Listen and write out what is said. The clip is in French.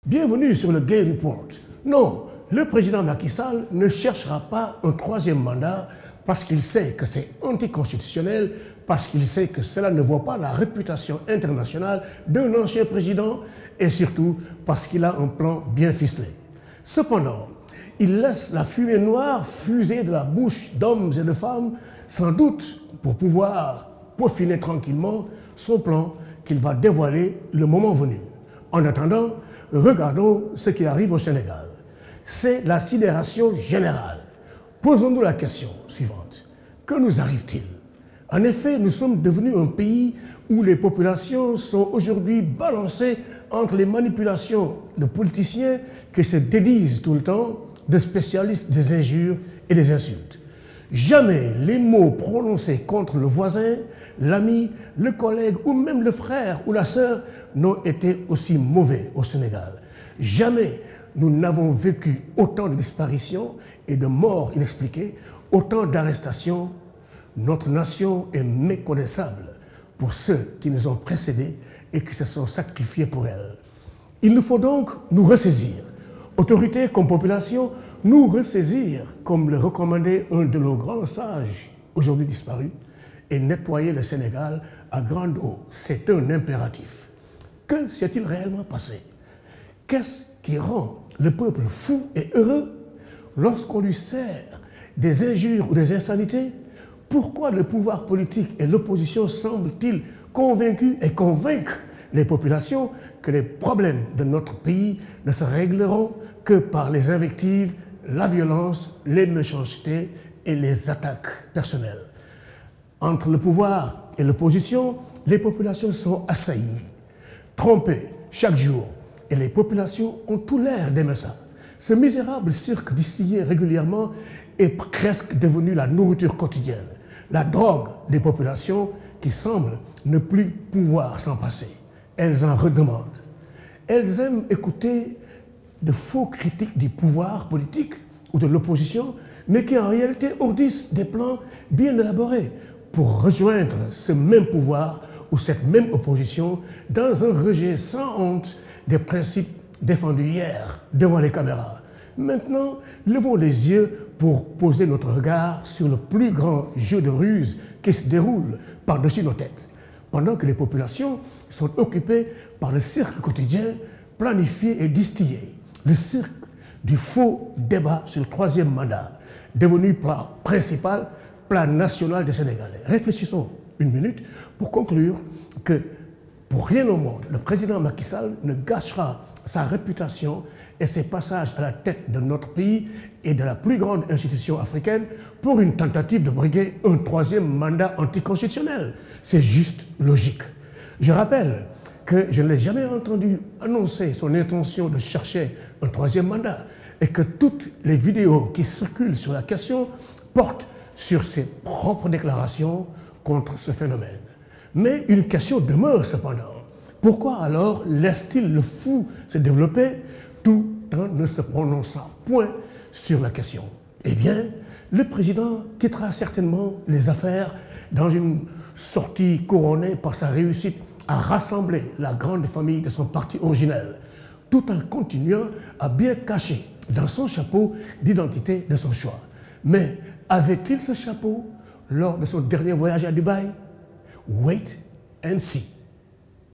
Bienvenue sur le Gay Report. Non, le président Macky Sall ne cherchera pas un troisième mandat parce qu'il sait que c'est anticonstitutionnel, parce qu'il sait que cela ne vaut pas la réputation internationale d'un ancien président et surtout parce qu'il a un plan bien ficelé. Cependant, il laisse la fumée noire fuser de la bouche d'hommes et de femmes, sans doute pour pouvoir peaufiner tranquillement son plan qu'il va dévoiler le moment venu. En attendant, regardons ce qui arrive au Sénégal. C'est la sidération générale. Posons-nous la question suivante. Que nous arrive-t-il? En effet, nous sommes devenus un pays où les populations sont aujourd'hui balancées entre les manipulations de politiciens qui se dédisent tout le temps de spécialistes des injures et des insultes. Jamais les mots prononcés contre le voisin, l'ami, le collègue ou même le frère ou la sœur n'ont été aussi mauvais au Sénégal. Jamais nous n'avons vécu autant de disparitions et de morts inexpliquées, autant d'arrestations. Notre nation est méconnaissable pour ceux qui nous ont précédés et qui se sont sacrifiés pour elle. Il nous faut donc nous ressaisir. Autorités comme population, nous ressaisir, comme le recommandait un de nos grands sages, aujourd'hui disparus, et nettoyer le Sénégal à grande eau. C'est un impératif. Que s'est-il réellement passé? Qu'est-ce qui rend le peuple fou et heureux lorsqu'on lui sert des injures ou des insanités? Pourquoi le pouvoir politique et l'opposition semblent-ils convaincus et convaincre les populations que les problèmes de notre pays ne se régleront que par les invectives, la violence, les méchancetés et les attaques personnelles? Entre le pouvoir et l'opposition, les populations sont assaillies, trompées chaque jour, et les populations ont tout l'air d'aimer ça. Ce misérable cirque distillé régulièrement est presque devenu la nourriture quotidienne, la drogue des populations qui semblent ne plus pouvoir s'en passer. Elles en redemandent. Elles aiment écouter de faux critiques du pouvoir politique ou de l'opposition, mais qui en réalité ourdissent des plans bien élaborés pour rejoindre ce même pouvoir ou cette même opposition dans un rejet sans honte des principes défendus hier devant les caméras. Maintenant, levons les yeux pour poser notre regard sur le plus grand jeu de ruse qui se déroule par-dessus nos têtes, pendant que les populations sont occupées par le cirque quotidien planifié et distillé, le cirque du faux débat sur le troisième mandat, devenu plan principal, plan national des Sénégalais. Réfléchissons une minute pour conclure que, pour rien au monde, le président Macky Sall ne gâchera sa réputation et ses passages à la tête de notre pays et de la plus grande institution africaine pour une tentative de briguer un troisième mandat anticonstitutionnel. C'est juste logique. Je rappelle que je ne l'ai jamais entendu annoncer son intention de chercher un troisième mandat et que toutes les vidéos qui circulent sur la question portent sur ses propres déclarations contre ce phénomène. Mais une question demeure cependant. Pourquoi alors laisse-t-il le fou se développer tout en ne se prononçant point sur la question? Eh bien, le président quittera certainement les affaires dans une sortie couronnée par sa réussite à rassembler la grande famille de son parti originel, tout en continuant à bien cacher dans son chapeau l'identité de son choix. Mais avait-il ce chapeau lors de son dernier voyage à Dubaï? Wait and see.